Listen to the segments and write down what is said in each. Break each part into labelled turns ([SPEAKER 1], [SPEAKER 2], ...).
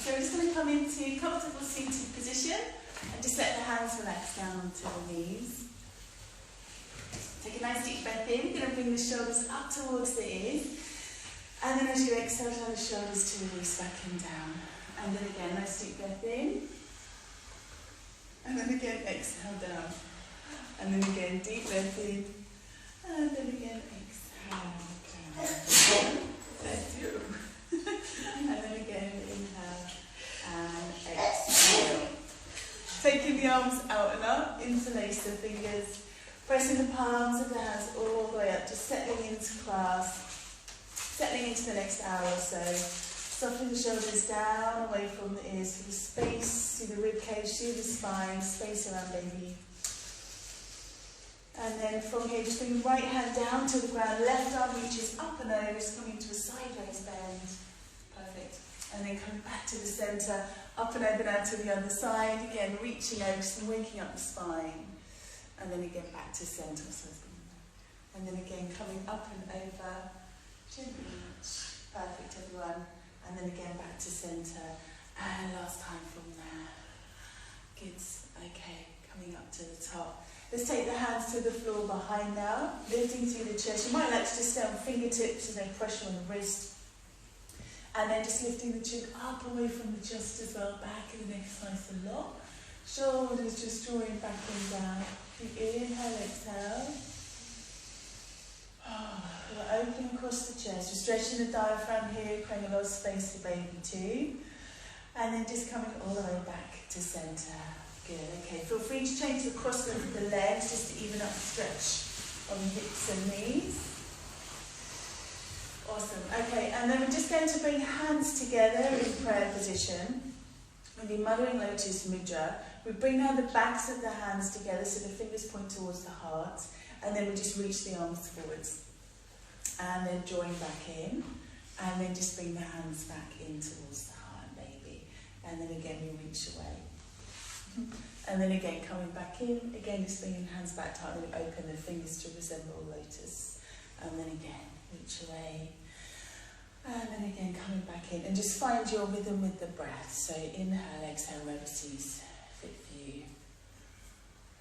[SPEAKER 1] So we're just going to come into comfortable seated position and just let the hands relax down onto the knees. Take a nice deep breath in. You're going to bring the shoulders up towards the ears. And then as you exhale, allow the shoulders to release back and down. And then again, nice deep breath in. And then again, exhale down. And then again, deep breath in. And then again, exhale down. Bless you. And then again, inhale and exhale. Taking the arms out and up, interlace the fingers. Pressing the palms of the hands all the way up, just settling into class, settling into the next hour or so. Softening the shoulders down, away from the ears, for the space, see the rib cage, see the spine, space around baby. And then from here, just bring the right hand down to the ground, left arm reaches up and over, just coming to a sideways bend. Perfect. And then coming back to the centre, up and over now to the other side, again reaching over, just waking up the spine. And then again back to centre, and then again coming up and over, gently reach, perfect everyone, and then again back to centre, and last time from there, good, okay, coming up to the top. Let's take the hands to the floor behind now, lifting through the chest. You might like to just stay on fingertips, there's no pressure on the wrist, and then just lifting the chin up away from the chest as well, back in the neck nice and long, shoulders just drawing back and down. Inhale, exhale. We're opening across the chest. We're stretching the diaphragm here, creating a lot of space for baby too. And then just coming all the way back to centre. Good, okay. Feel free to change the crossing of the legs just to even up the stretch on the hips and knees. Awesome. Okay, and then we're just going to bring hands together in prayer position. With the Mothering Lotus Mudra. We bring now the backs of the hands together so the fingers point towards the heart, and then we just reach the arms forwards. And then join back in, and then just bring the hands back in towards the heart, baby. And then again we reach away. And then again coming back in, again just bringing hands back to heart, and then open the fingers to resemble a lotus. And then again, reach away. And then again coming back in, and just find your rhythm with the breath. So inhale, exhale, wherever seems fit for you.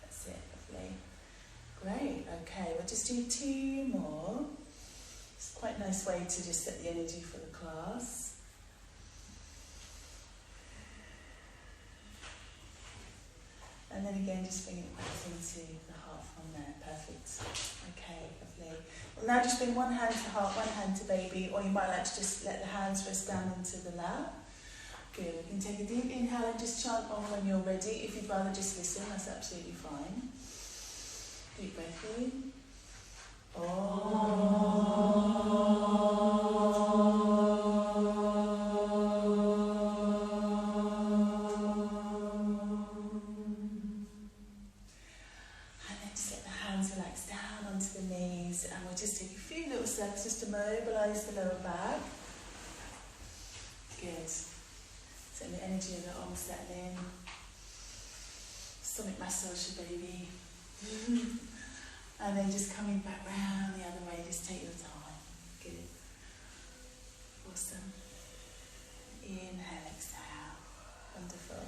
[SPEAKER 1] That's it, lovely. Great, okay, we'll just do 2 more. It's quite a nice way to just set the energy for the class. And then again, just bring it back into the heart from there. Perfect. Okay, lovely. Well, now just bring one hand to heart, one hand to baby, or you might like to just let the hands rest down into the lap. Good. We can take a deep inhale and just chant on when you're ready. If you'd rather just listen, that's absolutely fine. Deep breath in. Just to mobilise the lower back. Good. So the energy of the arms settling. Stomach massage your baby. And then just coming back round the other way, just take your time. Good. Awesome. Inhale, exhale. Wonderful.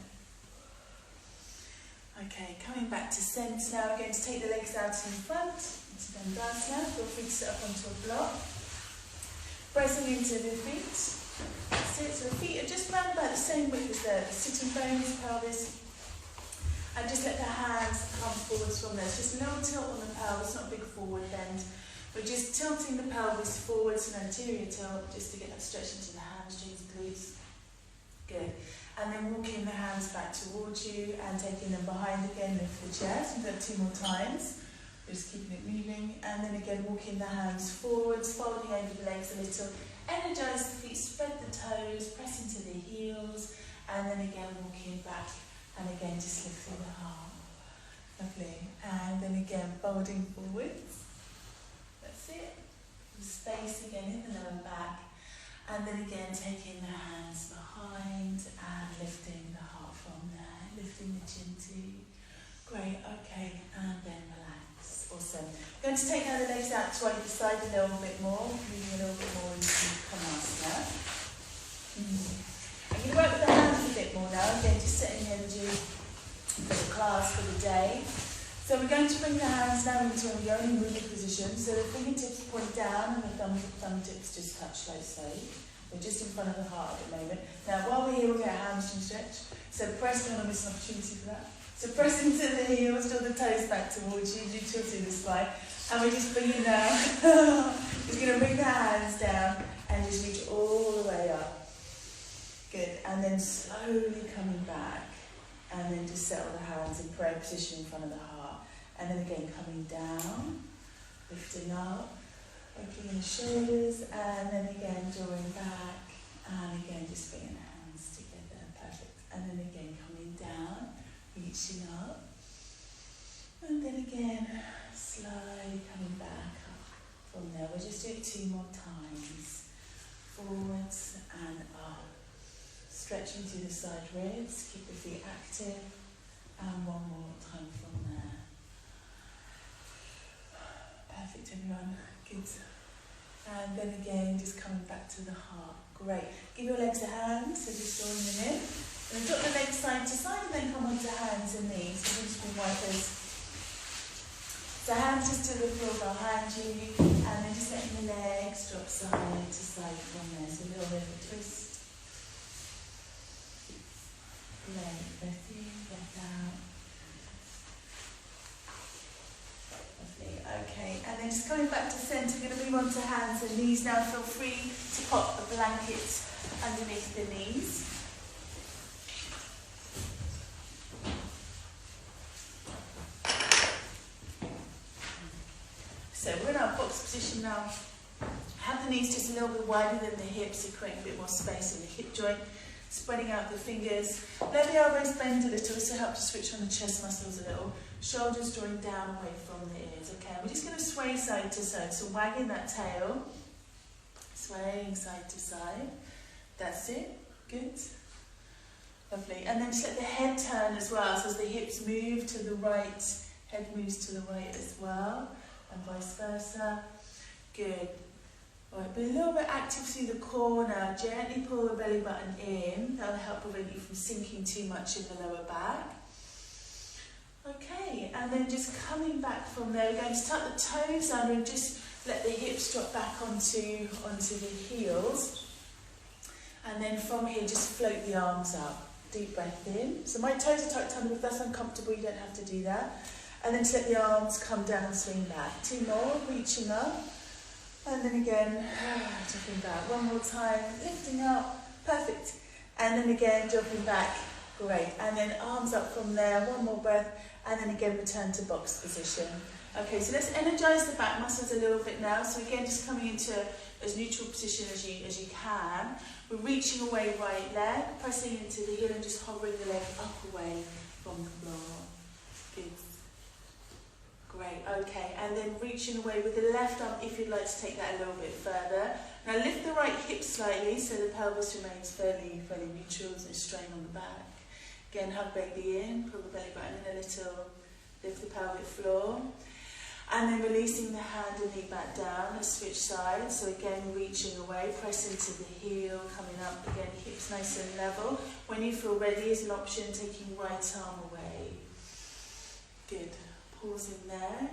[SPEAKER 1] Okay, coming back to centre now, we're going to take the legs out in front, into Tadasana. Feel free to sit up onto a block. Pressing into the feet. That's it, so the feet are just around about the same width as the sitting bones, pelvis. And just let the hands come forwards from there. It's just a little tilt on the pelvis, not a big forward bend. We're just tilting the pelvis forwards, an anterior tilt, just to get that stretch into the hamstrings, glutes. Good. And then walking the hands back towards you and taking them behind again, lift the chest. We've done 2 more times. We're just keeping it moving. And then again, walking the hands forwards, folding over the legs a little. Energize the feet, spread the toes, press into the heels. And then again, walking back. And again, just lifting the heart. Lovely. And then again, folding forwards. That's it. The space again in the lower back. And then again, taking the hands behind and lifting the heart from there. Lifting the chin too. Great, okay. And then relax. Awesome. We're going to take now the legs out to either side a little bit more. Moving a little bit more into Tadasana. I'm going to work with the hands more now. Again, just setting the energy for the class, for the day. So we're going to bring the hands now into a yoni mudra position. So the fingertips point down and the thumb tips just touch like so. We're just in front of the heart at the moment. Now while we're here, we'll get a hamstring stretch. So press, don't want to miss an opportunity for that. So press into the heels, draw the toes back towards you, do tilting the spine. And we're just bringing down. Just going to bring the hands down and just reach all the way up. Good. And then slowly coming back. And then just settle the hands in prayer position in front of the heart. And then again coming down, lifting up, opening the shoulders, and then again drawing back, and again just bringing the hands together, perfect. And then again coming down, reaching up, and then again slowly coming back up from there. We'll just do it 2 more times, forwards and up. Stretching through the side ribs, keep the feet active, and 1 more time from there. Perfect, everyone. Good. And then again, just coming back to the heart. Great. Give your legs a hand, so just drawing them in. And drop the legs side to side, and then come onto hands and knees. So just been wipers. So hands just to the floor behind you, and then just letting the legs drop side to side from there. So a little bit of a twist. Breath in, breath out. Lovely, okay. And then just coming back to centre, we're going to move on to hands and knees now. Feel free to pop a blanket underneath the knees. So we're in our box position now. Have the knees just a little bit wider than the hips, so creating a bit more space in the hip joint. Spreading out the fingers. Let the elbows bend a little, so help to switch on the chest muscles a little. Shoulders drawing down away from the ears. Okay, we're just going to sway side to side. So wagging that tail, swaying side to side. That's it. Good. Lovely. And then just let the head turn as well. So as the hips move to the right, head moves to the right as well, and vice versa. Good. Right, be a little bit active through the core now. Gently pull the belly button in. That'll help prevent you from sinking too much in the lower back. Okay, and then just coming back from there, we're going to tuck the toes under and just let the hips drop back onto the heels. And then from here, just float the arms up. Deep breath in. So my toes are tucked under. If that's uncomfortable, you don't have to do that. And then just let the arms come down, swing back. 2 more, reaching up. And then again, dropping back. 1 more time, lifting up, perfect. And then again, dropping back, great. And then arms up from there, 1 more breath, and then again, return to box position. Okay, so let's energize the back muscles a little bit now. So again, just coming into as neutral position as you can. We're reaching away right leg, pressing into the heel and just hovering the leg up away from the floor. Good. Great, okay, and then reaching away with the left arm if you'd like to take that a little bit further. Now lift the right hip slightly so the pelvis remains fairly neutral, there's no strain on the back. Again, hug baby in, pull the belly button in a little, lift the pelvic floor. And then releasing the hand and knee back down, let's switch sides. So again, reaching away, press into the heel, coming up, again, hips nice and level. When you feel ready, as an option, taking right arm away. Good. Pause in there,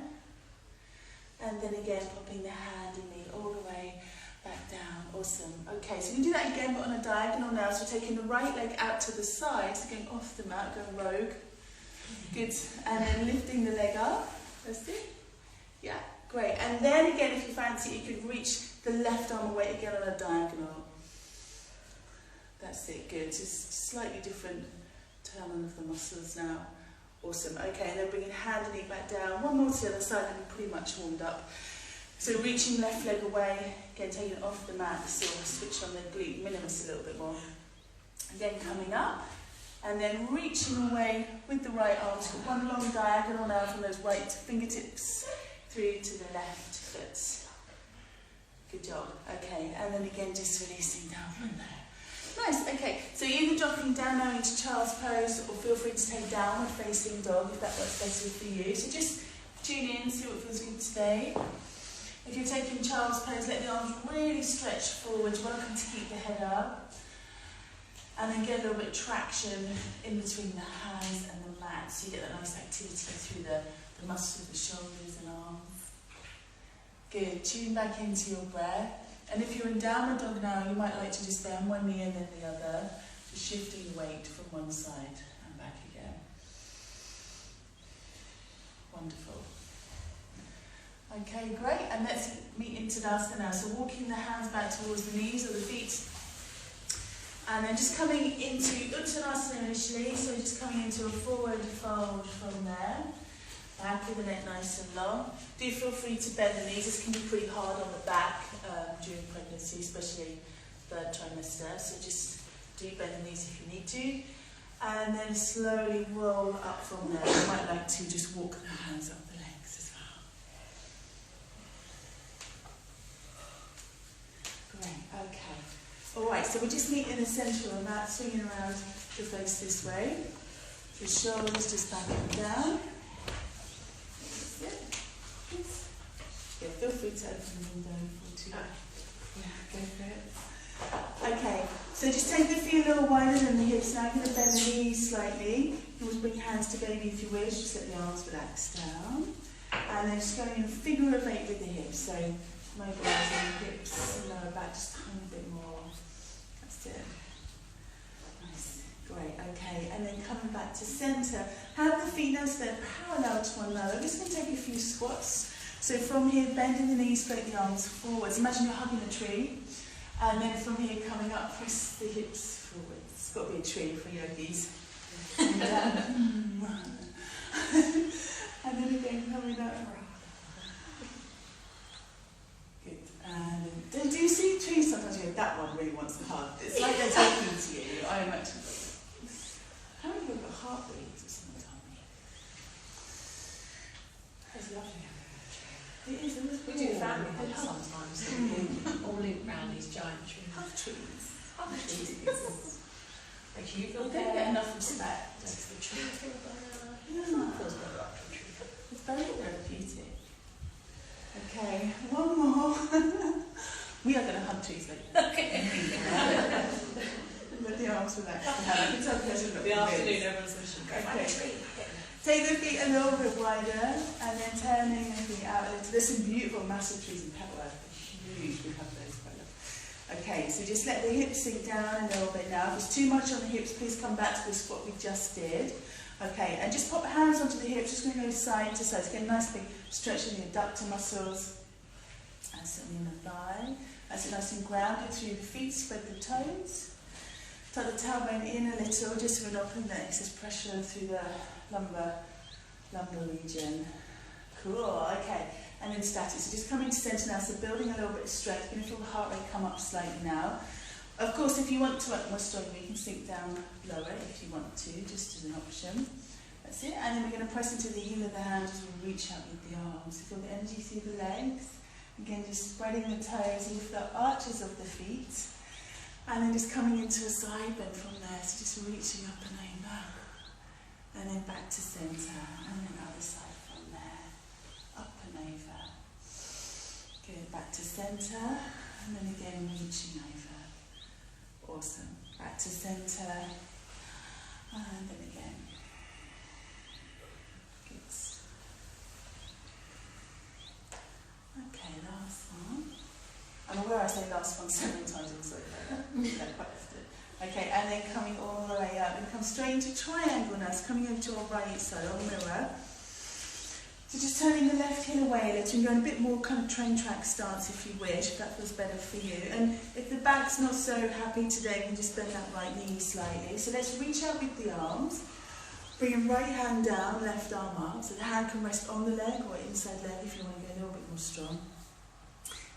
[SPEAKER 1] and then again popping the hand and knee all the way back down. Awesome. Okay, so we can do that again but on a diagonal now. So we're taking the right leg out to the side, so going off the mat, going rogue. Good. And then lifting the leg up. That's it. Yeah, great. And then again, if you fancy, you could reach the left arm away again on a diagonal. That's it. Good. Just slightly different turn on of the muscles now. Awesome, okay, and then bringing hand and knee back down. 1 more to the other side and we're pretty much warmed up. So reaching left leg away, again taking it off the mat, so switch on the glute minimus a little bit more. Again coming up, and then reaching away with the right arm. So 1 long diagonal now from those right fingertips through to the left foot. Good job, okay, and then again just releasing down from there. Nice, okay, so you're either dropping down now into child's pose or feel free to take downward facing dog if that works better for you. So just tune in, see what feels good today. If you're taking child's pose, let the arms really stretch forward. You're welcome to keep the head up. And then get a little bit of traction in between the hands and the mat, so you get that nice activity through the muscles of the shoulders and arms. Good, tune back into your breath. And if you're in downward dog now, you might like to just bend one knee and then the other, just shifting the weight from one side and back again. Wonderful. Okay, great, and let's meet in Tadasana now. So walking the hands back towards the knees or the feet. And then just coming into Uttanasana initially, so just coming into a forward fold from there. Back with the neck nice and long. Do feel free to bend the knees. This can be pretty hard on the back during pregnancy, especially third trimester. So just do bend the knees if you need to. And then slowly roll up from there. You might like to just walk the hands up the legs as well. Great, okay. Alright, so we just meet in the centre of the mat, swinging around the face this way. The shoulders just back and down. That's it. Yeah, feel free to open the window for two. Yeah, go for it. Okay, so just take the feet a little wider than the hips. Now I'm going to bend the knees slightly. You can always bring your hands to baby if you wish. Just let the arms relax down. And then just going in a figure of 8 with the hips. So mobilising the hips and lower back just a tiny bit more. That's it. Nice. Great. Okay. And then coming back to centre. Have the feet now so they're parallel to one another. I'm just going to take a few squats. So from here, bending the knees, straight the arms forwards. Imagine you're hugging a tree. And then from here, coming up, press the hips forwards. It's got to be a tree for yogis. And then again, coming up. Good. And then do you see trees sometimes you go, that one really wants a hug? It's like they're talking to you. I'm actually how many people got heartbeats or someone told me? It's lovely. It is. We do family hugs sometimes. All live around these giant trees. Hug trees. Hug trees. You don't get enough respect. That's the tree. It's very therapeutic. Okay, one more. We are going to hug trees later. Okay. Let the arms relax. I can tell the afternoon everyone's wishing. Go find a tree. Take the feet a little bit wider and then turning the feet out a little. There's some beautiful massive trees in Petworth. Huge, we have those quite a lot. Okay, so just let the hips sink down a little bit now. If there's too much on the hips, please come back to the squat we just did. Okay, and just pop the hands onto the hips, just going to go side to side. So get a nice big stretch in the adductor muscles. And certainly in the thigh. That's it, nice and grounded through the feet, spread the toes. Tuck the tailbone in a little, just so we're not putting that excess pressure through the lumbar region. Cool, okay. And then static. So just coming to centre now, so building a little bit of strength. You're going to feel the heart rate come up slightly now. Of course, if you want to work more strongly, you can sink down lower if you want to, just as an option. That's it. And then we're going to press into the heel of the hand as we reach out with the arms. Feel the energy through the legs. Again, just spreading the toes, lift the arches of the feet. And then just coming into a side bend from there, so just reaching up and over. And then back to centre, and then other side from there. Up and over. Good, back to centre, and then again reaching over. Awesome. Back to centre, and then again. Good. Okay, last one. I'm aware I say last one so many times in the quite often. Okay, and then coming all the way up and come straight into triangle now. So coming over to our right side on the mirror. So just turning the left heel away a little and going a bit more kind of train track stance if you wish, if that feels better for you. And if the back's not so happy today, you can just bend that right knee slightly. So let's reach out with the arms. Bring your right hand down, left arm up. So the hand can rest on the leg or inside leg if you want to go a little bit more strong.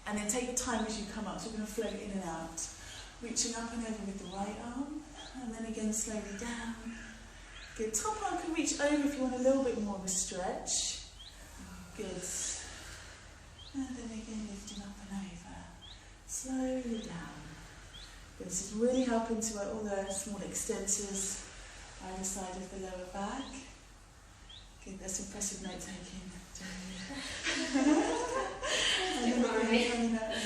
[SPEAKER 1] And then take your time as you come up. So we're going to float in and out. Reaching up and over with the right arm. And then again slowly down. Good. Top arm can reach over if you want a little bit more of a stretch. Good. And then again lifting up and over. Slowly down. Good. This is really helping to work all the small extensors either side of the lower back. Good. That's impressive note taking.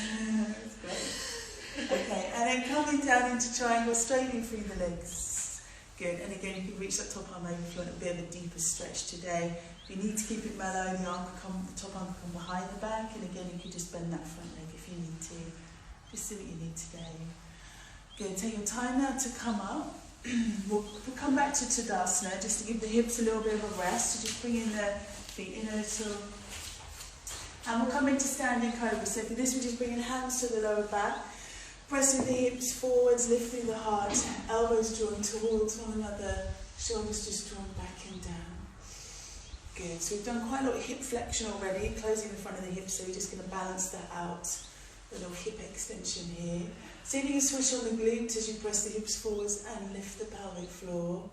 [SPEAKER 1] That's great. Okay, and then coming down into triangle, straightening through the legs. Good, and again you can reach that top arm over if you want a bit of a deeper stretch today. You need to keep it mellow, the top arm can come behind the back, and again you can just bend that front leg if you need to. Just see what you need today. Good, take your time now to come up. We'll come back to Tadasana just to give the hips a little bit of a rest. So just bring in the feet in a little. And we'll come into standing Cobra. So for this we're just bringing hands to the lower back. Pressing the hips forwards, lifting the heart. Elbows drawn towards one another. Shoulders just drawn back and down. Good. So we've done quite a lot of hip flexion already. Closing the front of the hips. So we're just going to balance that out. A little hip extension here. See if you can swish on the glutes as you press the hips forwards and lift the pelvic floor.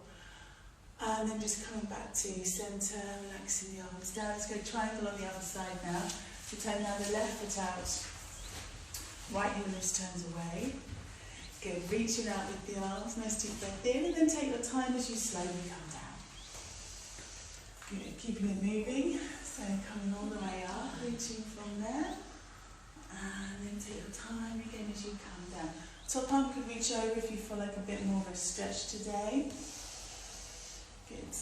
[SPEAKER 1] And then just coming back to centre, relaxing the arms down. Let's go triangle on the other side now. So turn now the left foot out. Right heel just turns away. Good. Reaching out with the arms. Nice deep breath in. And then take your time as you slowly come down. Good. Keeping it moving. So coming all the way up. Reaching from there. And then take your time again as you come down. Top arm could reach over if you feel like a bit more of a stretch today. Good.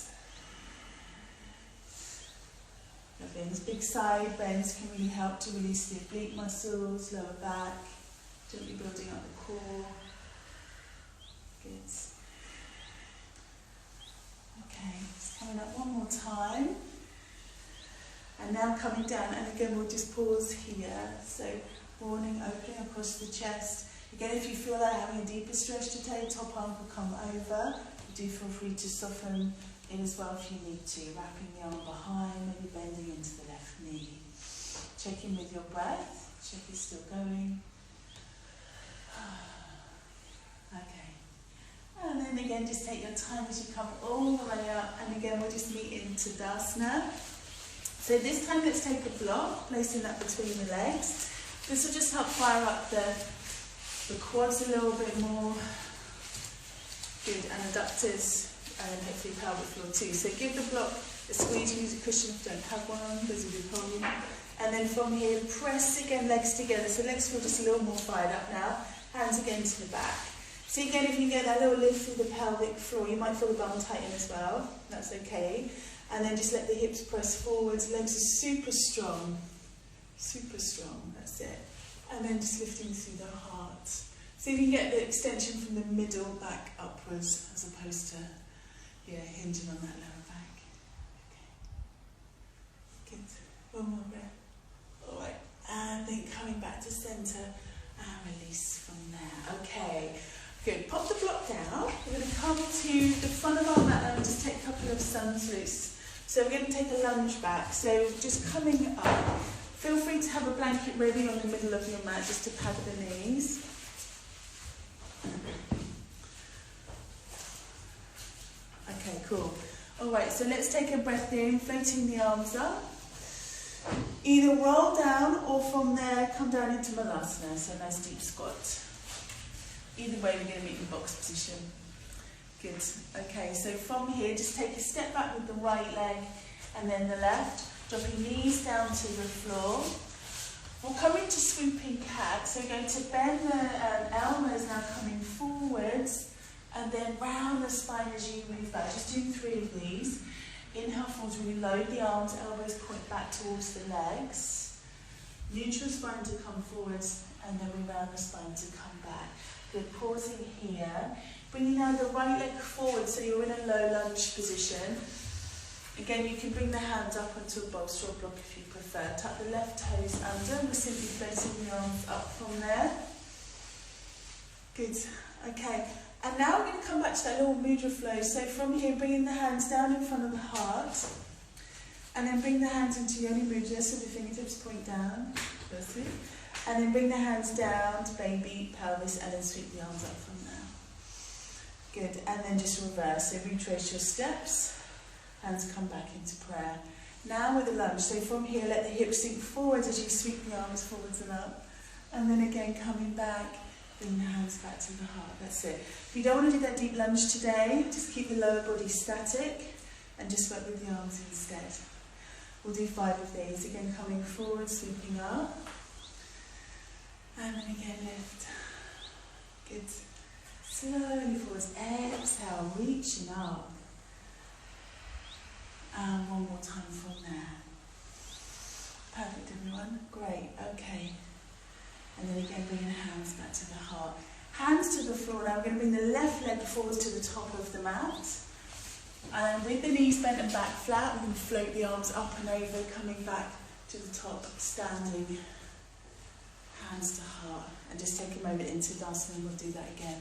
[SPEAKER 1] Bends, big side bends can really help to release the oblique muscles, lower back, gently building up the core. Good. Okay, just coming up one more time. And now coming down, and again we'll just pause here. So broadening, opening across the chest. Again, if you feel like having a deeper stretch today, top arm will come over. Do feel free to soften in as well if you need to. Wrapping the arm behind, maybe bending into the left knee. Check in with your breath. Check it's still going. Okay. And then again, just take your time as you come all the way up. And again, we'll just meet in Tadasana. So this time let's take a block, placing that between the legs. This will just help fire up the quads a little bit more. Good, and adductors, and then hopefully pelvic floor too. So give the block a squeeze, use a cushion if you don't have one, because of your problem. And then from here, press again, legs together. So legs feel just a little more fired up now. Hands again to the back. So again, if you can get that little lift through the pelvic floor, you might feel the bum tighten as well. That's okay. And then just let the hips press forwards. Legs are super strong. Super strong, that's it. And then just lifting through the heart. So you can get the extension from the middle back upwards as opposed to hinging on that lower back. Okay. Good. One more breath. Alright. And then coming back to centre and release from there. Okay. Good. Pop the block down. We're going to come to the front of our mat and just take a couple of suns loose. So we're going to take a lunge back. So just coming up. Feel free to have a blanket ready on the middle of your mat just to pad the knees. Okay, cool. Alright, so let's take a breath in, floating the arms up. Either roll down or from there come down into Malasana, so nice deep squat. Either way, we're going to meet in box position. Good. Okay, so from here, just take a step back with the right leg and then the left. Dropping knees down to the floor. We'll come into Swooping Cat. So we're going to bend the elbows now coming forwards and then round the spine as you move back. Just do 3 of these. Inhale forwards, really load the arms, elbows point back towards the legs. Neutral spine to come forwards and then we round the spine to come back. Good, pausing here. Bringing now the right leg forward so you're in a low lunge position. Again, you can bring the hands up onto a bolster or block if you prefer. Tuck the left toes under. We're simply placing the arms up from there. Good. Okay. And now we're going to come back to that little Mudra Flow. So from here, bringing the hands down in front of the heart. And then bring the hands into Yoni Mudra so the fingertips point down. Firstly. And then bring the hands down to baby, pelvis, and then sweep the arms up from there. Good. And then just reverse. So retrace your steps. Hands come back into prayer. Now with a lunge. So from here, let the hips sink forwards as you sweep the arms forwards and up. And then again, coming back, bring the hands back to the heart. That's it. If you don't want to do that deep lunge today, just keep the lower body static and just work with the arms instead. We'll do 5 of these. Again, coming forward, sweeping up. And then again, lift. Good. Slowly forwards. Exhale, reaching up. And one more time from there. Perfect, everyone. Great. Okay. And then again, bringing the hands back to the heart. Hands to the floor. Now we're going to bring the left leg forward to the top of the mat. And with the knees bent and back flat, we're going to float the arms up and over, coming back to the top, standing. Hands to heart. And just take a moment into Tadasana and we'll do that again.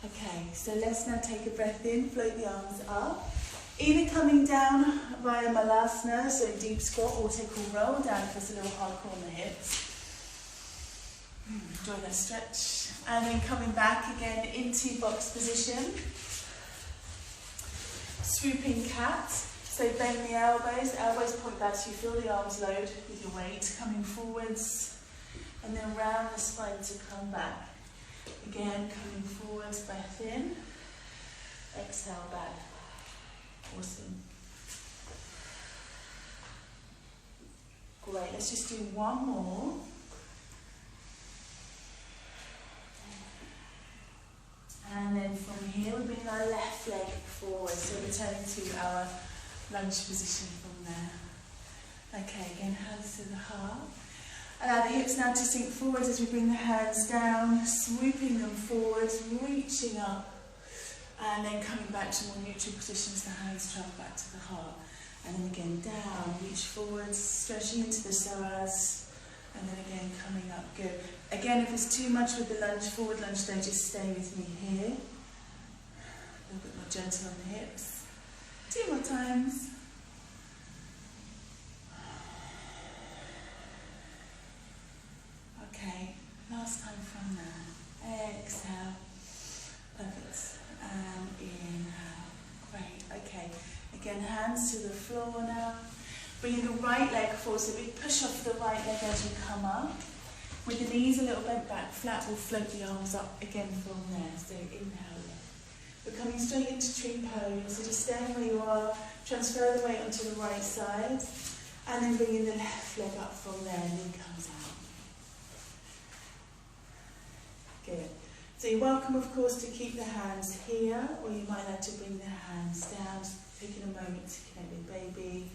[SPEAKER 1] Okay, so let's now take a breath in, float the arms up. Either coming down via Malasana, so deep squat, or take a roll down if it's a little hardcore on the hips. Enjoy that stretch. And then coming back again into box position. Swooping cat. So bend the elbows point back so you feel the arms load with your weight. Coming forwards. And then round the spine to come back. Again, coming forwards, breath in. Exhale back. Awesome. Great, let's just do one more. And then from here, we bring our left leg forward, so returning to our lunge position from there. Okay, again, hands to the heart. Allow the hips now to sink forward as we bring the hands down, swooping them forwards, reaching up, and then coming back to more neutral positions, the hands travel back to the heart. And then again, down, reach forwards, stretching into the psoas, and then again, coming up, good. Again, if it's too much with the lunge, forward lunge there, just stay with me here. A little bit more gentle on the hips. 2 more times. Okay, last time from there. Exhale. Perfect. And inhale. Great. Okay. Again, hands to the floor now. Bringing the right leg forward, so big push off the right leg as you come up. With the knees a little bent back flat, we'll float the arms up again from there. So inhale. We're coming straight into tree pose. So just staying where you are. Transfer the weight onto the right side. And then bringing the left leg up from there, and then comes out. Good. So you're welcome, of course, to keep the hands here, or you might like to bring the hands down, taking a moment to connect with baby,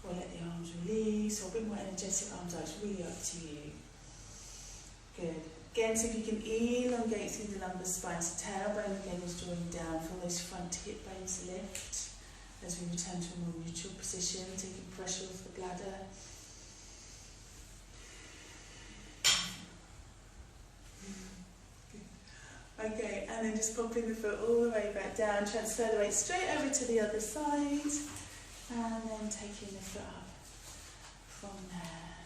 [SPEAKER 1] or let the arms release, or bring more energetic arms out. It's really up to you. Good. Again, so if you can elongate through the lumbar spine, so tailbone again is drawing down, feel those front hip bones lift as we return to a more neutral position, taking pressure off the bladder. Okay, and then just popping the foot all the way back down, transfer the weight straight over to the other side, and then taking the foot up from there.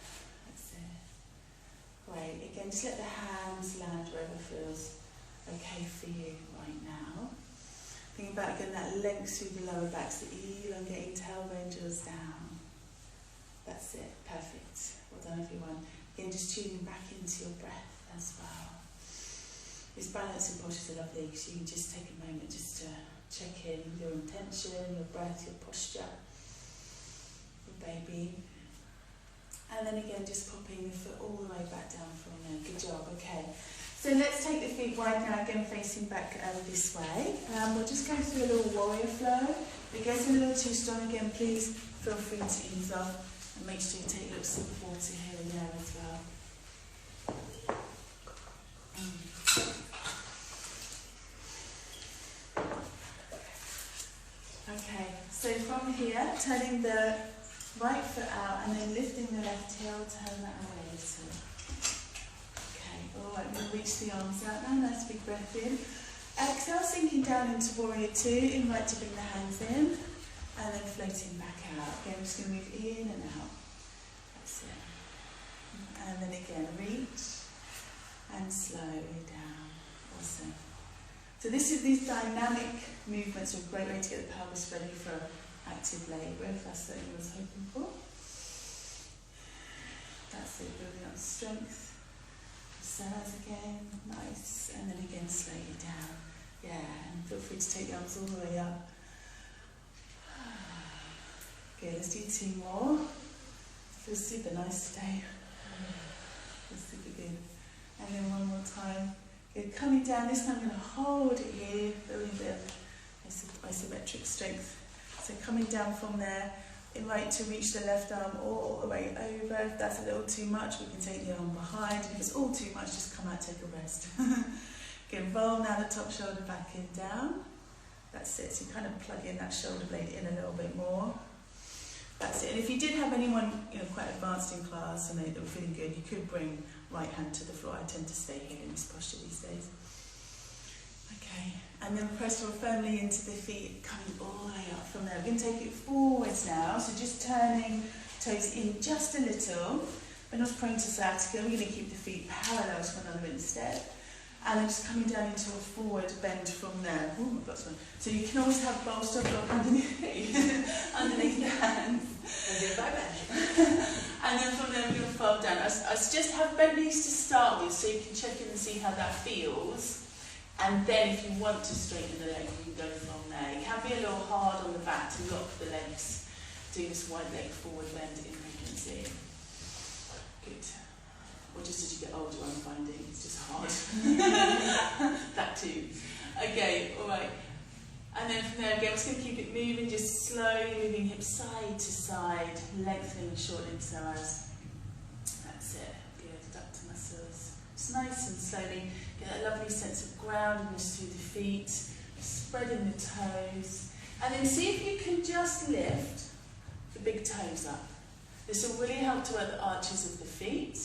[SPEAKER 1] That's it. Great. Again, just let the hands land wherever feels okay for you right now. Thinking about again that length through the lower back, so elongating tailbone draws down. That's it. Perfect. Well done, everyone. Again, just tuning back into your breath as well. These balancing postures are lovely, so you can just take a moment just to check in with your intention, your breath, your posture, your baby. And then again, just popping the foot all the way back down from there. Good job, okay. So let's take the feet wide now, again facing back this way. We'll just go through a little warrior flow. If it gets a little too strong again, please feel free to ease off and make sure you take a little sip of water here and there as well. Okay, so from here, turning the right foot out and then lifting the left heel, turn that away a little. Okay, alright, we'll reach the arms out now, nice big breath in. Exhale, sinking down into warrior two, invite to bring the hands in, and then floating back out. Again, I'm just going to move in and out. That's it. And then again, reach, and slowly down. Awesome. So these dynamic movements are a great way to get the pelvis ready for active labour, if that's what you was hoping for. That's it, building up strength. Psoas again, nice. And then again, slowly down. Yeah, and feel free to take the arms all the way up. Okay, let's do 2 more. Feels super nice today. Feels super good. And then one more time. Good, coming down, this time I'm going to hold it here, building a bit of isometric strength. So coming down from there, invite to reach the left arm all the way over. If that's a little too much, we can take the arm behind. If it's all too much, just come out, take a rest. Good, roll now the top shoulder back and down. That's it, so you kind of plug in that shoulder blade in a little bit more. That's it. And if you did have anyone, quite advanced in class and they were feeling good, you could bring right hand to the floor. I tend to stay here in this posture these days. Okay, and then press firmly into the feet, coming all the way up from there. We're going to take it forwards now, so just turning toes in just a little. We're not prone to sciatica, we're going to keep the feet parallel to one another instead. And then just coming down into a forward bend from there. Ooh, I've got some. So you can always have bolster block underneath the hands. And then from there we're going to fold down. I suggest have bent knees to start with, so you can check in and see how that feels. And then if you want to straighten the leg, you can go from there. It can be a little hard on the back to lock the legs, do this wide leg forward bend in pregnancy. Good. Or just as you get older, I'm finding it's just hard. That too. Okay, alright. And then from there again, we're just going to keep it moving, just slowly moving hips side to side, lengthening and shortening psoas. That's it. Good, adductor muscles. Just nice and slowly. Get that lovely sense of groundedness through the feet, spreading the toes. And then see if you can just lift the big toes up. This will really help to work the arches of the feet.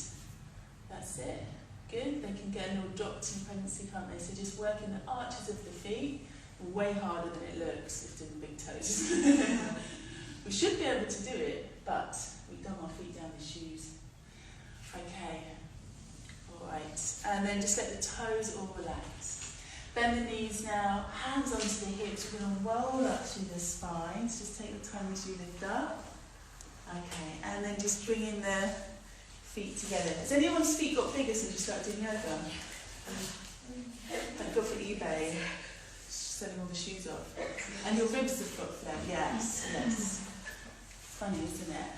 [SPEAKER 1] That's it. Good. They can get a little dropped in pregnancy, can't they? So just working the arches of the feet, way harder than it looks, lifting the big toes. We should be able to do it, but we dumb our feet down the shoes. Okay. Alright. And then just let the toes all relax. Bend the knees now, hands onto the hips. We're going to roll up through the spine. So just take the time as you lift up. Okay. And then just bring in the feet together. Has anyone's feet got bigger since you started doing yoga? Thank God for eBay. Selling all the shoes off. And your ribs have got flat. Yes, yes. Funny, isn't it?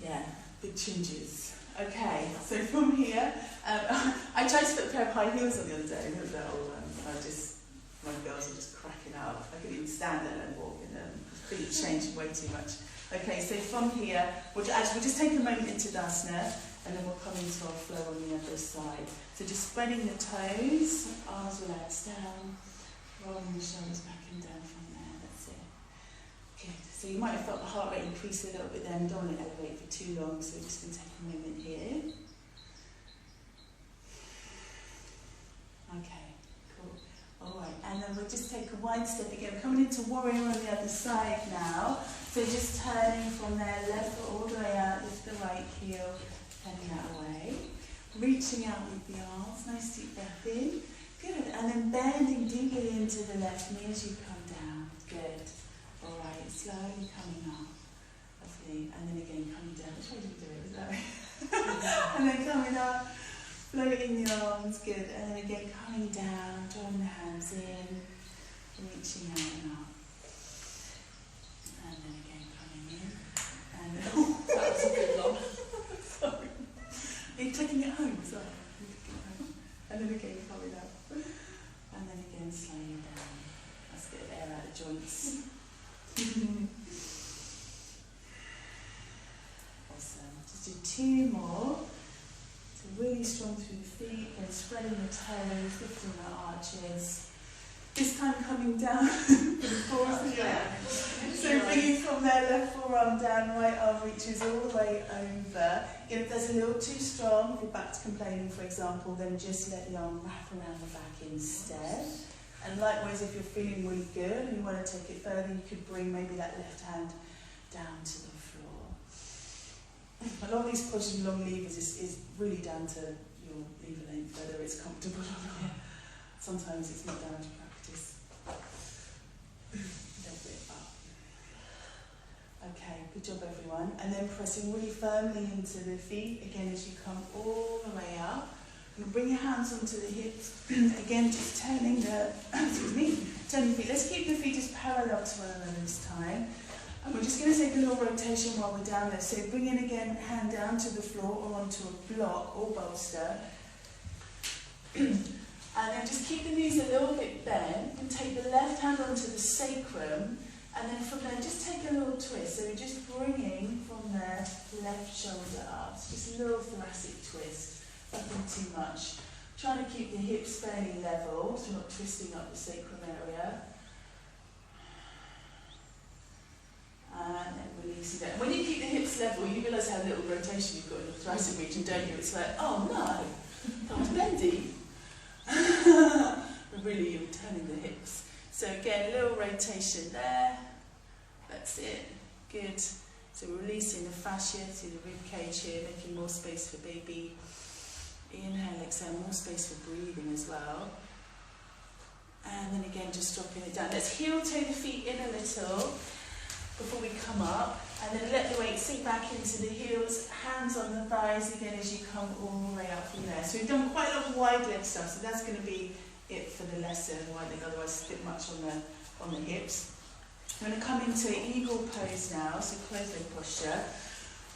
[SPEAKER 1] Yeah, big changes. Okay, so from here, I tried to put a pair of high heels on the other day, the old ones. My girls are just cracking up. I couldn't even stand there and walk in them. Feet changed way too much. Okay, so from here, we'll just take a moment into Tadasana, and then we'll come into our flow on the other side. So just spreading the toes, arms relaxed down, rolling the shoulders back and down from there, that's it. Good, so you might have felt the heart rate increase a little bit then, don't want to elevate for too long, so we're just going to take a moment here. Okay, cool. Alright, and then we'll just take a wide step again. We're coming into warrior on the other side now. So just turning from there, left foot all the way out, lift the right heel, turning that away. Reaching out with the arms, nice deep breath in. Good, and then bending deeply into the left knee as you come down. Good. Alright, slowly coming up. Lovely. And then again coming down. Which way do we do it? Is that right? And then coming up, floating the arms. Good. And then again coming down, drawing the hands in, reaching out and up. And then again coming in. And then, oh, that was a good long. Sorry. Are you clicking at home? Sorry. And then again coming up. And then again slowing down. Let's get air out of the joints. Awesome. Just do two more. So really strong through the feet, then spreading the toes, lifting the arches. This time coming down for the fourth here. So bringing from there, left forearm down, right arm reaches all the way over. If there's a little too strong, if your back's complaining for example, then just let the arm wrap around the back instead. And likewise, if you're feeling really good and you want to take it further, you could bring maybe that left hand down to the floor. A lot of these postures in long levers is really down to your lever length, whether it's comfortable or not. Sometimes it's not down to practice. A little bit up. Okay, good job everyone. And then pressing really firmly into the feet, again as you come all the way up. And bring your hands onto the hips. Again, just turning the, turning the feet. Let's keep the feet as parallel to one another this time. And we're just going to take a little rotation while we're down there. So bring in again, hand down to the floor or onto a block or bolster. And then just keep the knees a little bit bent and take the left hand onto the sacrum, and then from there just take a little twist. So we're just bringing from there left shoulder up. So just a little thoracic twist, nothing too much. Trying to keep the hips fairly level so we're not twisting up the sacrum area. And then releasing that. When you keep the hips level, you realise how little rotation you've got in the thoracic region, don't you? It's like, oh no, that was bendy. But really, you're turning the hips. So again, a little rotation there. That's it. Good. So we're releasing the fascia through the rib cage here, making more space for baby. Inhale, exhale, more space for breathing as well. And then again, just dropping it down. Let's heel toe the feet in a little before we come up, and then let the weight sink back into the heels, hands on the thighs again as you come all the way up from there. So we've done quite a lot of wide leg stuff, so that's going to be it for the lesson, wide leg, otherwise it's a bit much on the hips. I'm going to come into eagle pose now, so closed leg posture.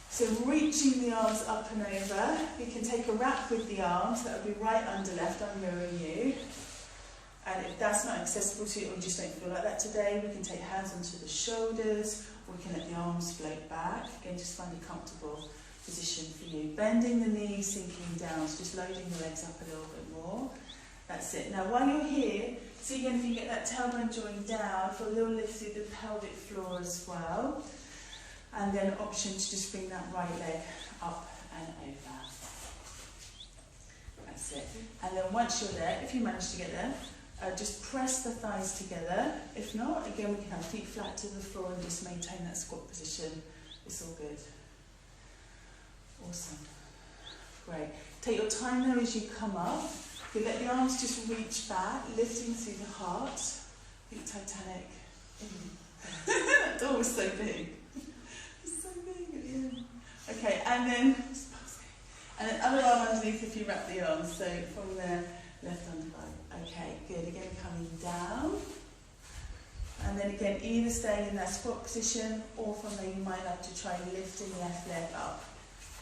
[SPEAKER 1] So reaching the arms up and over, you can take a wrap with the arms, that will be right under left, I'm mirroring you. And if that's not accessible to you, or you just don't feel like that today, we can take hands onto the shoulders, or we can let the arms float back. Again, just find a comfortable position for you. Bending the knees, sinking down, so just loading the legs up a little bit more. That's it. Now, while you're here, see again if you get that tailbone joint down, for a little lift through the pelvic floor as well. And then an option to just bring that right leg up and over. That's it. And then once you're there, if you manage to get there, just press the thighs together. If not, again, we can have feet flat to the floor and just maintain that squat position. It's all good. Awesome. Great. Take your time there as you come up. You let the arms just reach back, lifting through the heart. Think Titanic. That door was so big. It's so big at the end. Okay, and then other arm underneath if you wrap the arms. So from there, left under right. Okay, good. Again, coming down. And then again, either staying in that squat position, or from there you might like to try lifting left leg up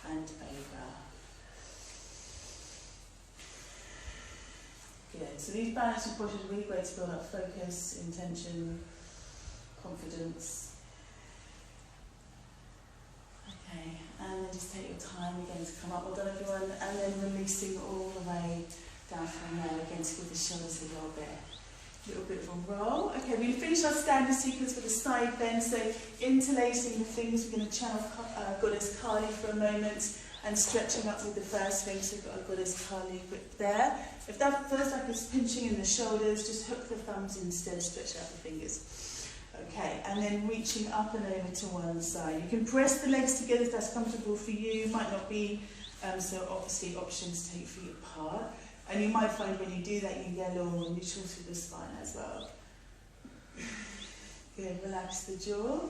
[SPEAKER 1] and over. Good. So these balancing postures are really great to build up focus, intention, confidence. Okay, and then just take your time again to come up. Well done, everyone. And then releasing all the way down from there, again to give the shoulders a little bit of a roll. Okay, we're going to finish our standard sequence with a side bend, so interlacing the fingers, we're going to channel Goddess Kali for a moment, and stretching up with the first finger, so we've got a Goddess Kali grip there. If that feels like it's pinching in the shoulders, just hook the thumbs instead, stretch out the fingers. Okay, and then reaching up and over to one side. You can press the legs together if that's comfortable for you, might not be, so obviously options to take your feet apart. And you might find when you do that, you can get a little more neutral through the spine as well. Good, relax the jaw.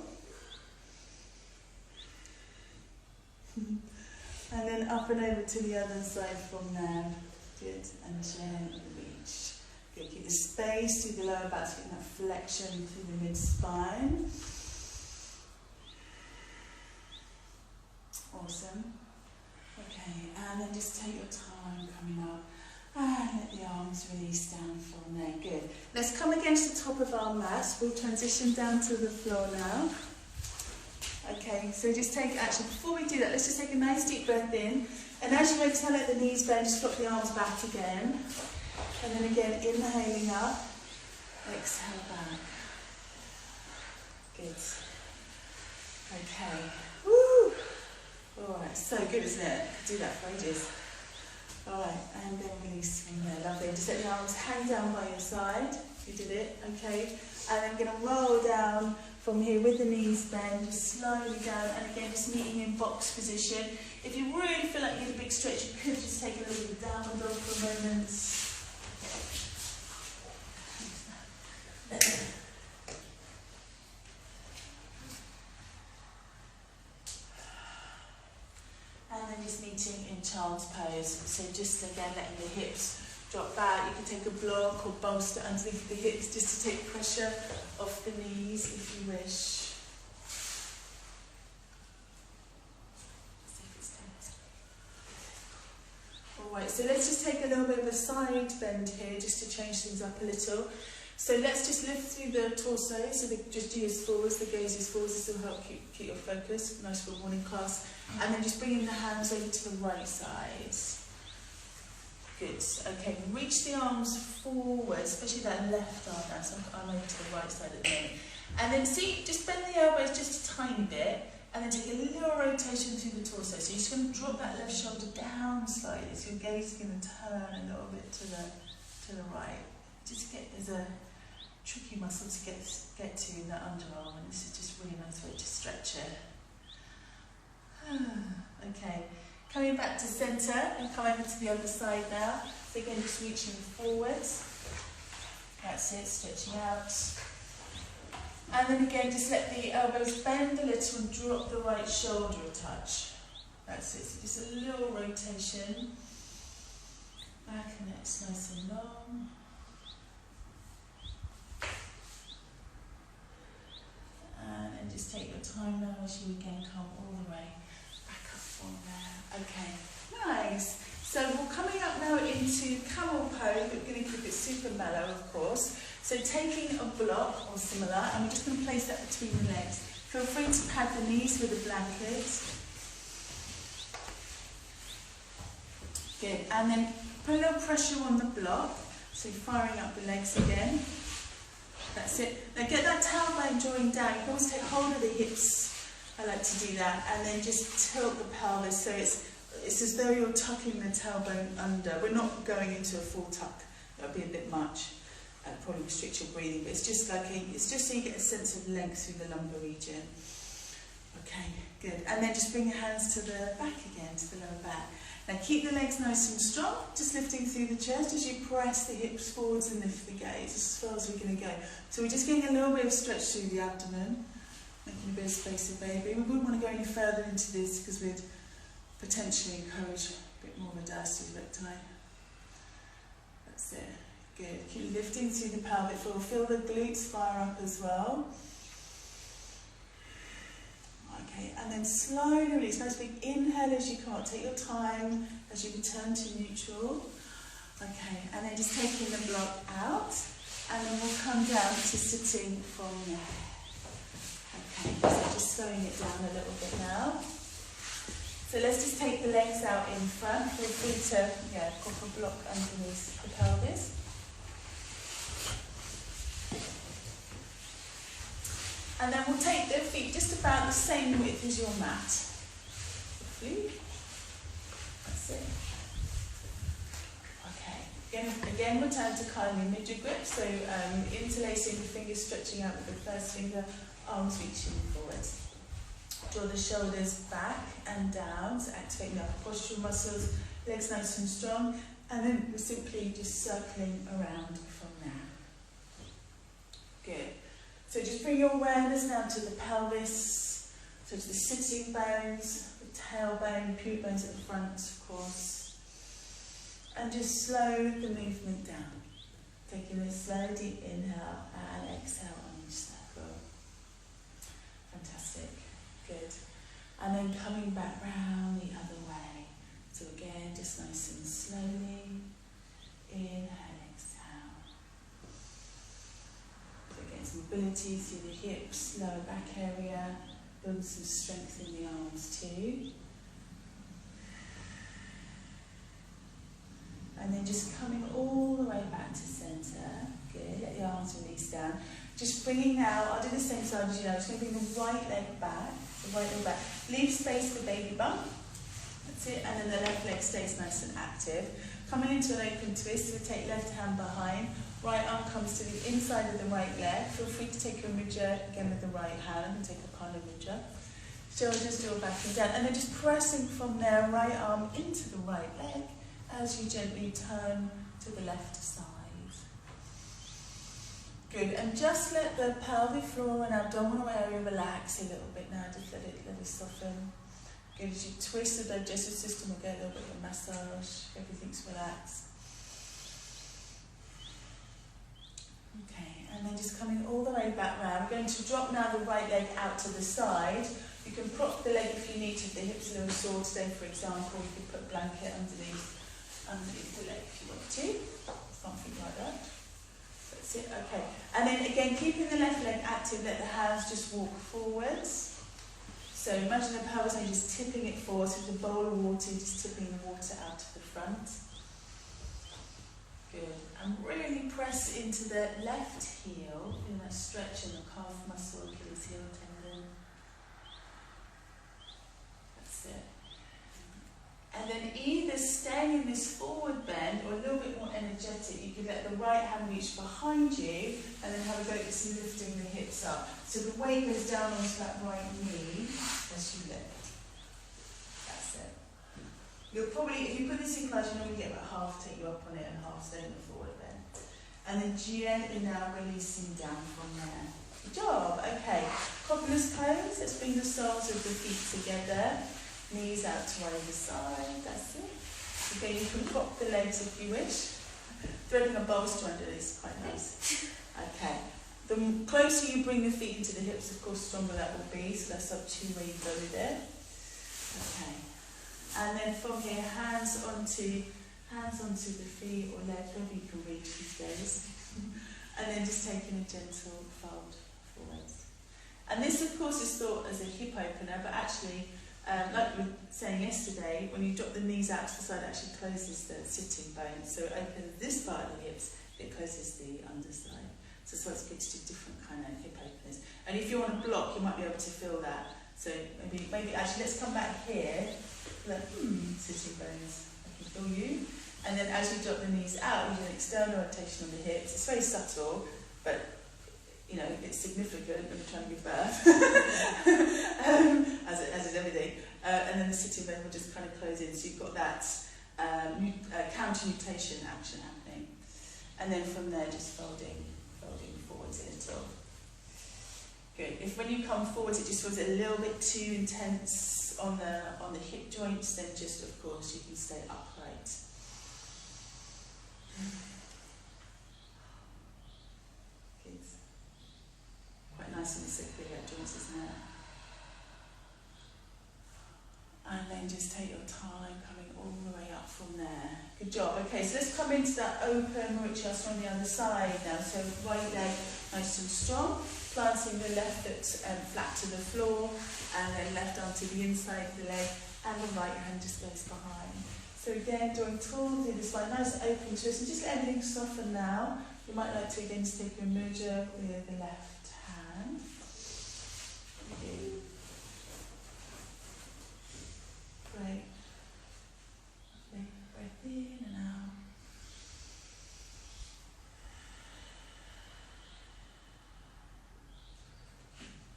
[SPEAKER 1] And then up and over to the other side from there. Good, and gently reach. Good, keep the space through the lower back, so getting that flexion through the mid-spine. Awesome. Okay, and then just take your time coming up. And let the arms release down from there. Good. Let's come against the top of our mat. We'll transition down to the floor now. Okay, so just take, actually before we do that, let's just take a nice deep breath in. And as you exhale, let the knees bend, just flop the arms back again. And then again, inhaling up, exhale back. Good. Okay. Woo! Alright, so good, isn't it? Do that for ages. Alright, and then release from there. Lovely. Just let the arms hang down by your side. You did it, okay? And I'm going to roll down from here with the knees bent, just slowly down, and again just meeting in box position. If you really feel like you need a big stretch, you could just take a little bit of downward dog for a moment. And then just meeting in child's pose. So just again letting the hips drop back. You can take a block or bolster underneath the hips just to take pressure off the knees if you wish. Alright, so let's just take a little bit bit of a side bend here just to change things up a little. So let's just lift through the torso, so just ears forwards, the gaze is forwards. This will help keep your focus, nice for a morning class. And then just bringing the hands over to the right side. Good, okay, reach the arms forward, especially that left arm now, so I'm over to the right side at the moment. And then see, just bend the elbows just a tiny bit, and then take a little rotation through the torso. So you're just going to drop that left shoulder down slightly, so your gaze is going to turn a little bit to the right. Just get, there's a tricky muscle to get to in the underarm, and this is just a really nice way to stretch it. Okay, coming back to centre and come over to the other side now. So again, just reaching forwards. That's it, stretching out. And then again, just let the elbows bend a little and drop the right shoulder a touch. That's it, so just a little rotation. Back and neck's nice and long. And then just take your time now as you again come all the way back up from there. Okay, nice. So we're coming up now into camel pose, but we're going to keep it super mellow, of course. So taking a block or similar, and we're just going to place that between the legs. Feel free to pad the knees with a blanket. Good, and then put a little pressure on the block, so firing up the legs again. That's it. Now get that tailbone drawing down. You can always take hold of the hips. I like to do that, and then just tilt the pelvis so it's as though you're tucking the tailbone under. We're not going into a full tuck. That would be a bit much. Probably restrict your breathing, but it's just so you get a sense of length through the lumbar region. Okay, good. And then just bring your hands to the back again, to the lower back. Now keep the legs nice and strong, just lifting through the chest as you press the hips forwards and lift the gaze as far as we're going to go. So we're just getting a little bit of stretch through the abdomen, making a bit of space for baby. We wouldn't want to go any further into this because we'd potentially encourage a bit more of a diastole recti. That's it. Good. Keep lifting through the pelvic floor. Feel the glutes fire up as well. Okay, and then slowly release. Nice big inhale as you come up. Take your time as you return to neutral. Okay, and then just taking the block out, and then we'll come down to sitting from there. Okay, so just slowing it down a little bit now. So let's just take the legs out in front. Feel free to, pop a block underneath the pelvis. And then we'll take the feet just about the same width as your mat. Hopefully. That's it. Okay. Again, return to kindly midget grip. So interlacing the fingers, stretching out with the first finger, arms reaching forwards. Draw the shoulders back and down, so activating the postural muscles, legs nice and strong, and then we're simply just circling around from there. Good. So just bring your awareness now to the pelvis, so to the sitting bones, the tailbone, pubic bones at the front, of course. And just slow the movement down. Taking a slow, deep inhale and exhale on each circle. Fantastic. Good. And then coming back round the other way. So again, just nice and slowly. Inhale, exhale. So again, some mobility through the hips, lower back area. Build some strength in the arms too. And then just coming all the way back to centre. Good. Let the arms release down. Just bringing now, I'll do the same side as you know. Just going to bring the right leg back. The right leg back. Leave space for baby bump. That's it. And then the left leg stays nice and active. Coming into an open twist, we take left hand behind. Right arm comes to the inside of the right leg. Feel free to take your mudra again with the right hand and take a pala mudra. Shoulders draw back and down. And then just pressing from there, right arm into the right leg as you gently turn to the left side. Good, and just let the pelvic floor and abdominal area relax a little bit now. Just let it soften. Good, as you twist the digestive system, we'll get a little bit of a massage. Everything's relaxed. Okay, and then just coming all the way back round. We're going to drop now the right leg out to the side. You can prop the leg if you need to, if the hips are a little sore today, for example. You can put a blanket underneath. underneath the leg if you want to. Something like that. That's it, okay. And then again, keeping the left leg active, let the hands just walk forwards. So imagine the pelvis and just tipping it forward with a bowl of water, just tipping the water out to the front. Good. And really press into the left heel, feel that stretch in the calf muscle, Achilles heel tendon. That's it. And then either staying in this forward bend or a little bit more energetic, you could let the right hand reach behind you and then have a go at lifting the hips up. So the weight goes down onto that right knee as you lift. That's it. You'll probably, if you put this in class, you normally get about half take you up on it and half stay in the forward bend. And then gently now releasing down from there. Good job. Okay. Copulas close. Let's bring the soles of the feet together. Knees out to either side, that's it. Okay, you can pop the legs if you wish. Threading a bolster under this is quite nice. Okay, the closer you bring the feet into the hips, of course, the stronger that will be, so that's up to where you go with it. Okay, and then from here, hands onto the feet or legs, wherever you can reach these days. And then just taking a gentle fold forwards. And this, of course, is thought as a hip opener, but actually, like we were saying yesterday, when you drop the knees out to the side, it actually closes the sitting bone. So it opens this part of the hips, it closes the underside. So that's why it's good to do different kind of hip openers. And if you want to block, you might be able to feel that. So maybe actually, let's come back here. Like, sitting bones, I can feel you. And then as you drop the knees out, you do an external rotation on the hips. It's very subtle, but you know, it's significant when you're trying to give birth, as is everything. And then the sitting bone will just kind of close in, so you've got that counter-nutation action happening. And then from there, just folding forwards a little. Good. If when you come forwards, it just feels a little bit too intense on the hip joints, then just, of course, you can stay upright. Quite nice and cyclic joints, isn't it? And then just take your time coming all the way up from there. Good job. Okay, so let's come into that open Mudra on the other side now. So right leg nice and strong, planting the left foot flat to the floor, and then left arm to the inside of the leg, and the right hand just goes behind. So again, drawing tall through the spine, nice open twist, and just let everything soften now. You might like to again take a mudra with the left hand. Great. Lovely. Breath in and out.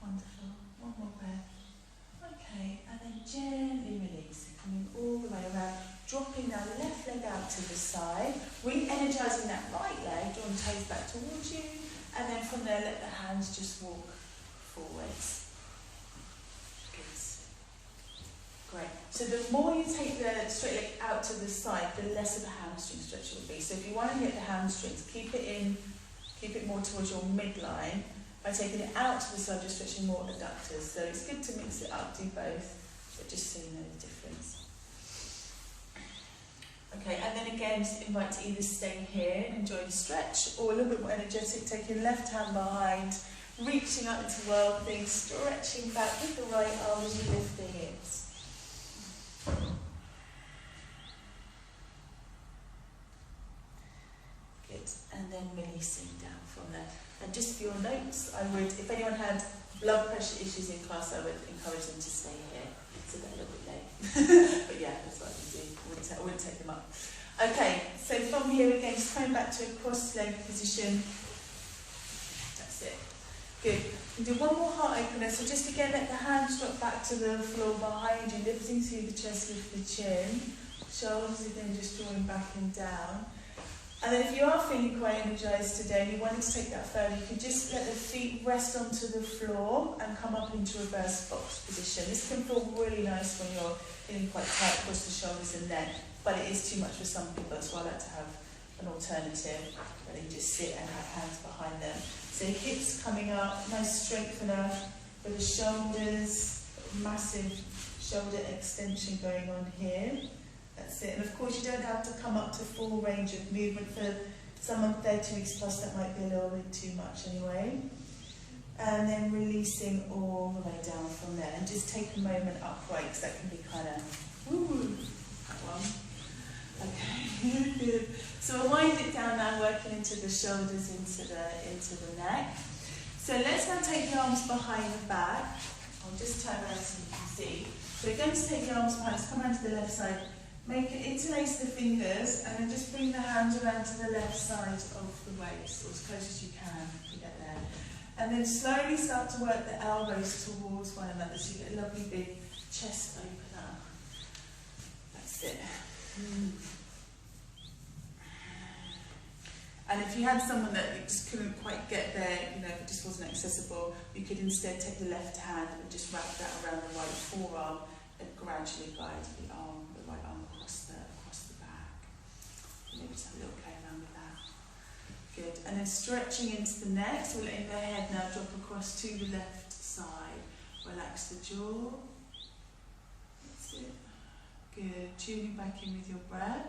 [SPEAKER 1] Wonderful. One more breath. Okay, and then gently releasing, coming all the way around, dropping now the left leg out to the side, re-energizing that right leg, drawing the toes back towards you, and then from there let the hands just walk forwards. Great. So the more you take the straight leg out to the side, the less of a hamstring stretch it will be. So if you want to hit the hamstrings, keep it more towards your midline. By taking it out to the side, you're stretching more adductors. So it's good to mix it up, do both, but just so you know the difference. Okay, and then again, just invite to either stay here and enjoy the stretch, or a little bit more energetic, taking left hand behind, reaching up into whelping, stretching back with the right arm as you lift the hips. Good, and then releasing down from there. And just for your notes, I would, if anyone had blood pressure issues in class, I would encourage them to stay here. So they're a little bit late. But yeah, that's what I would do. I wouldn't take them up. Okay, so from here again, just coming back to a cross-leg position. That's it. Good. And do one more heart opener. So just again, let the hands drop back to the floor behind you, lifting through the chest, lift the chin. Shoulders again just drawing back and down. And then if you are feeling quite energised today and you wanted to take that further, you could just let the feet rest onto the floor and come up into reverse box position. This can feel really nice when you're feeling quite tight across the shoulders and neck, but it is too much for some people, so I like to have an alternative where they just sit and have hands behind them. So hips coming up, nice strengthener with the shoulders, massive shoulder extension going on here. That's it. And of course you don't have to come up to full range of movement. For someone 30 weeks plus, that might be a little bit too much anyway. And then releasing all the way down from there. And just take a moment upright, because that can be kind of, woo, that one. Okay, good. So we'll wind it down now, working into the shoulders, into the neck. So let's now take the arms behind the back. I'll just turn around so you can see. So we're going to take the arms behind, let's come around to the left side. Interlace the fingers, and then just bring the hands around to the left side of the waist, or as close as you can to get there. And then slowly start to work the elbows towards one another, so you get a lovely big chest opener. That's it. And if you had someone that you just couldn't quite get there, you know, if it just wasn't accessible, you could instead take the left hand and just wrap that around the right forearm and gradually guide the right arm across the back. Maybe just have a little play around with that. Good. And then stretching into the neck, so we're letting the head now drop across to the left side. Relax the jaw. That's it. Good. Tuning back in with your breath.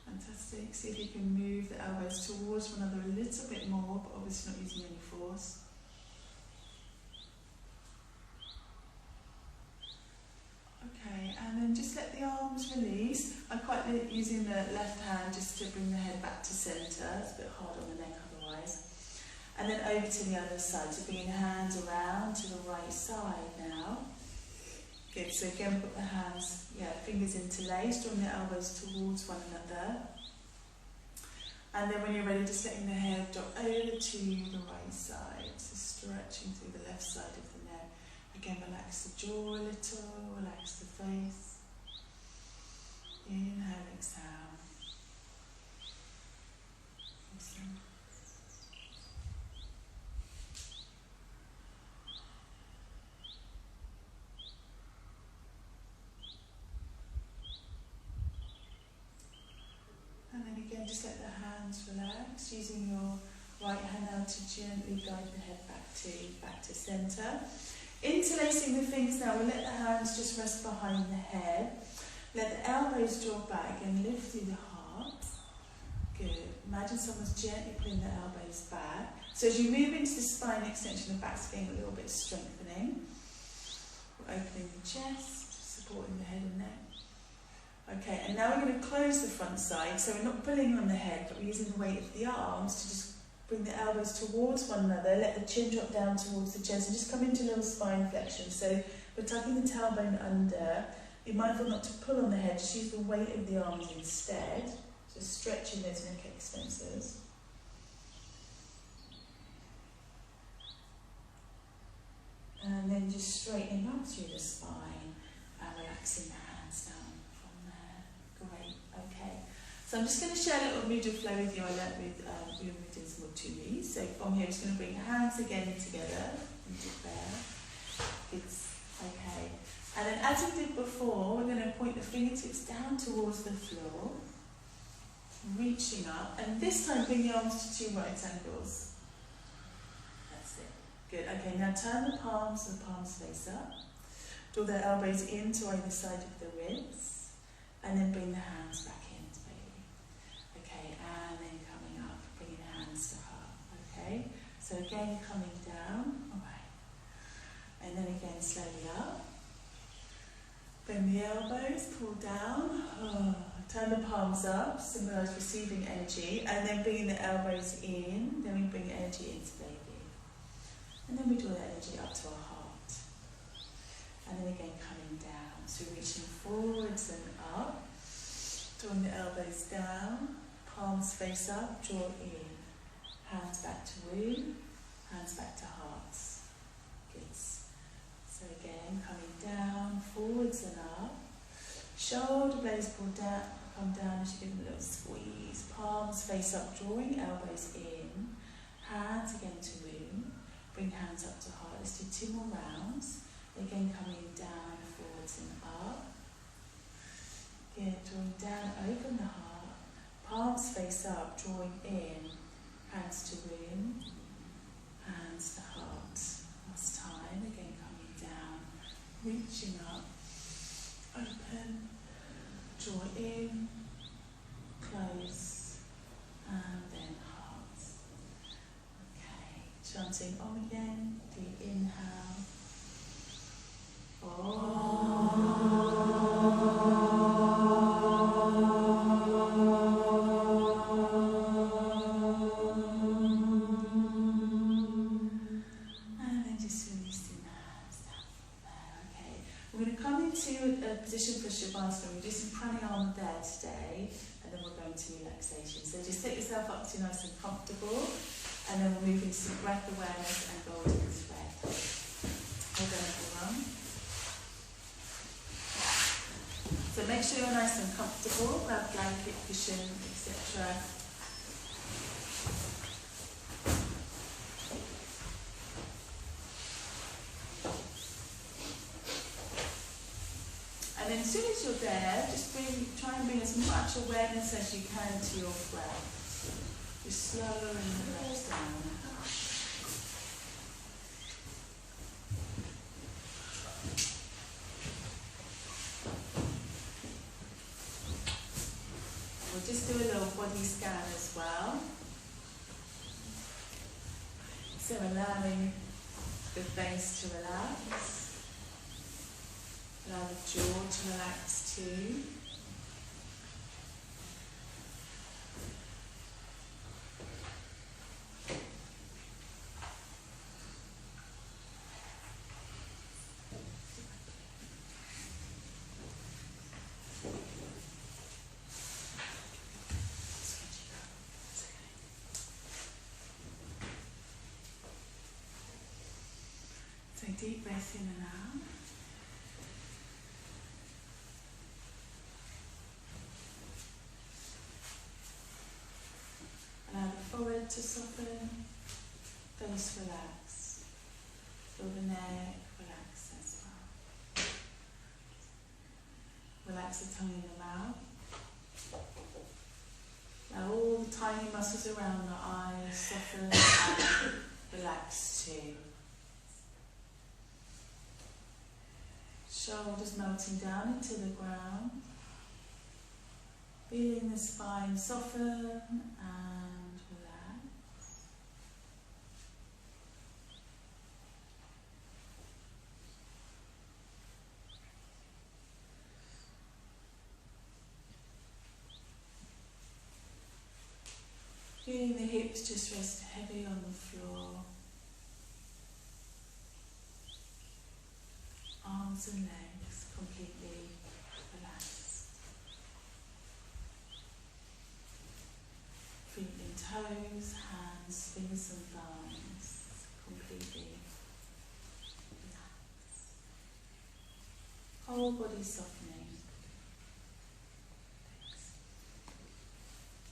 [SPEAKER 1] Fantastic. See if you can move the elbows towards one another a little bit more, but obviously not using any force. Okay, and then just let the arms release. I quite like using the left hand just to bring the head back to centre. It's a bit hard on the neck otherwise. And then over to the other side. So bringing hands around to the right side now. Good, so again put the hands, fingers interlaced, drawing the elbows towards one another. And then when you're ready, just letting the head drop over to the right side. So stretching through the left side of the neck. Again, relax the jaw a little, relax the face. Inhale, exhale. Awesome. And then again, just let the hands relax, using your right hand now to gently guide the head back to centre. Interlacing the fingers now, we'll let the hands just rest behind the head. Let the elbows draw back and lift through the heart. Good. Imagine someone's gently pulling the elbows back. So as you move into the spine extension, the back's getting a little bit strengthening. We're opening the chest, supporting the head and neck. Okay, and now we're going to close the front side, so we're not pulling on the head, but we're using the weight of the arms to just bring the elbows towards one another, let the chin drop down towards the chest, and just come into a little spine flexion. So we're tucking the tailbone under. Be mindful not to pull on the head, just use the weight of the arms instead. So stretching those neck extensors. And then just straightening up through the spine and relaxing the hands down. Great, okay. So I'm just going to share a little Mudra Flow with you. I learnt with some more Tumi. So from here, I'm just going to bring hands again together into prayer. It's okay. And then as we did before, we're going to point the fingertips down towards the floor, reaching up, and this time bring the arms to 2 right angles. That's it. Good. Okay, now turn the palms face up. Draw the elbows in to either side of the ribs. And then bring the hands back in, baby. Okay, and then coming up, bringing the hands to heart. Okay, so again coming down, alright. And then again slowly up. Bring the elbows, pull down. Turn the palms up, symbolise receiving energy. And then bringing the elbows in, then we bring energy into baby. And then we draw the energy up to our heart. And then again coming down. So reaching forwards and up, drawing the elbows down, palms face up, draw in, hands back to womb, hands back to hearts. Good. So again, coming down, forwards and up, shoulder blades pull down, come down as you give them a little squeeze, palms face up, drawing elbows in, hands again to womb, bring hands up to heart. Let's do 2 more rounds. Again, coming down, forwards and up. Again, drawing down, open the heart. Palms face up, drawing in. Hands to womb. Hands to heart. Last time. Again, coming reaching up, open, draw in, close, and then heart. Okay, chanting Om again, deep inhale. Position for Shavasana. We're doing some Prenatal there today, and then we're going to relaxation. So just set yourself up to nice and comfortable, and then we'll move into some breath awareness and golden thread. Hold on, everyone. So make sure you're nice and comfortable, grab blanket, cushion, etc. And then as soon as you're there, just try and bring as much awareness as you can to your breath. Just slower and relax down. We'll just do a little body scan as well. So allowing the face to relax. Allow the jaw to relax too. So deep breath in and out. Allow the forehead to soften, face relax, feel the neck relax as well. Relax the tongue in the mouth. Now all the tiny muscles around the eyes soften and relax too. Shoulders melting down into the ground. Feeling the spine soften and relax. Feeling the hips just rest heavy on the floor. Arms and legs completely relaxed. Feet and toes, hands, fingers and thumbs completely relaxed. Whole body softening.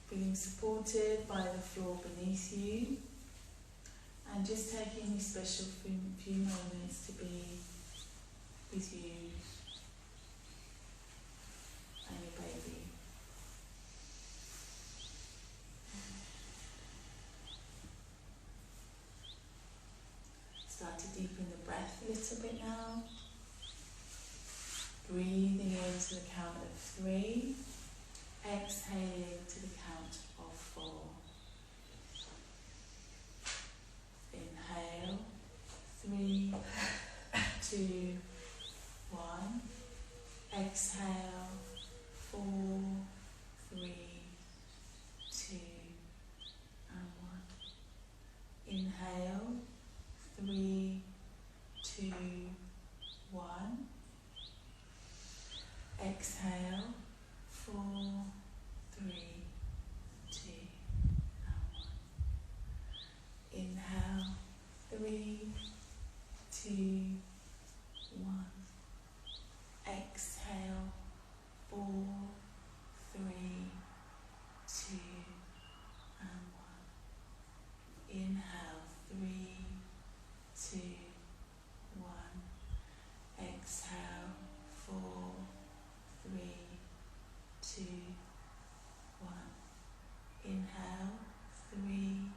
[SPEAKER 1] Feeling supported by the floor beneath you, and just taking these special few moments to be with you and your baby. Start to deepen the breath a little bit now. Breathing in to the count of 3. Exhaling to the count of 4. Inhale, 3, 2, 1. Exhale, 4, 3, 2, and 1. Inhale, 3, 2, 1. Exhale, 4, 3, 2, and 1. Inhale, 3, 2, 1. Exhale, 4, 3, 2, and 1. Inhale, 3, 2, 1. Exhale, 4, 3, 2, 1. Inhale, 3,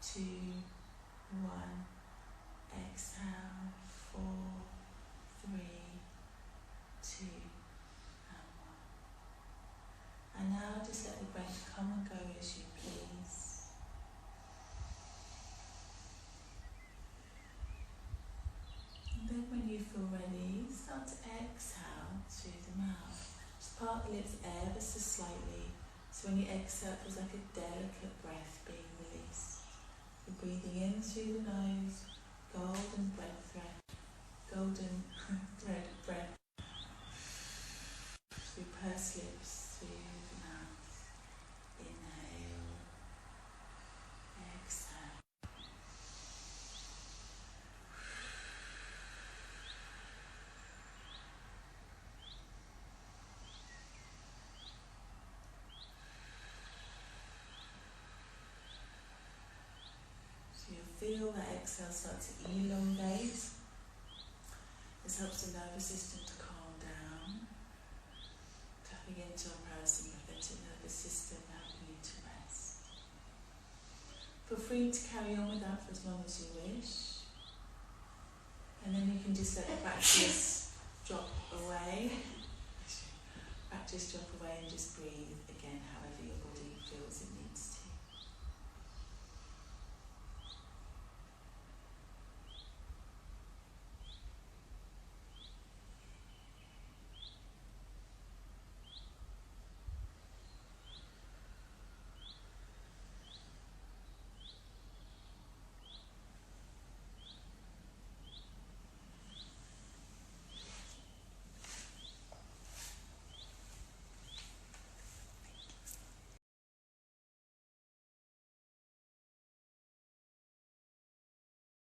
[SPEAKER 1] 2, 1. Exhale, So when you exhale, it feels like a delicate breath being released. You're breathing in through the nose, golden thread, through pursed lips, through the mouth. Inhale, exhale. So you'll feel that exhale start to elongate. This helps the nervous system to calm down, tapping into our parasympathetic nervous system, helping you to rest. Feel free to carry on with that for as long as you wish, and then you can just let the practice drop away. Practice drop away and just breathe again however your body feels it needs.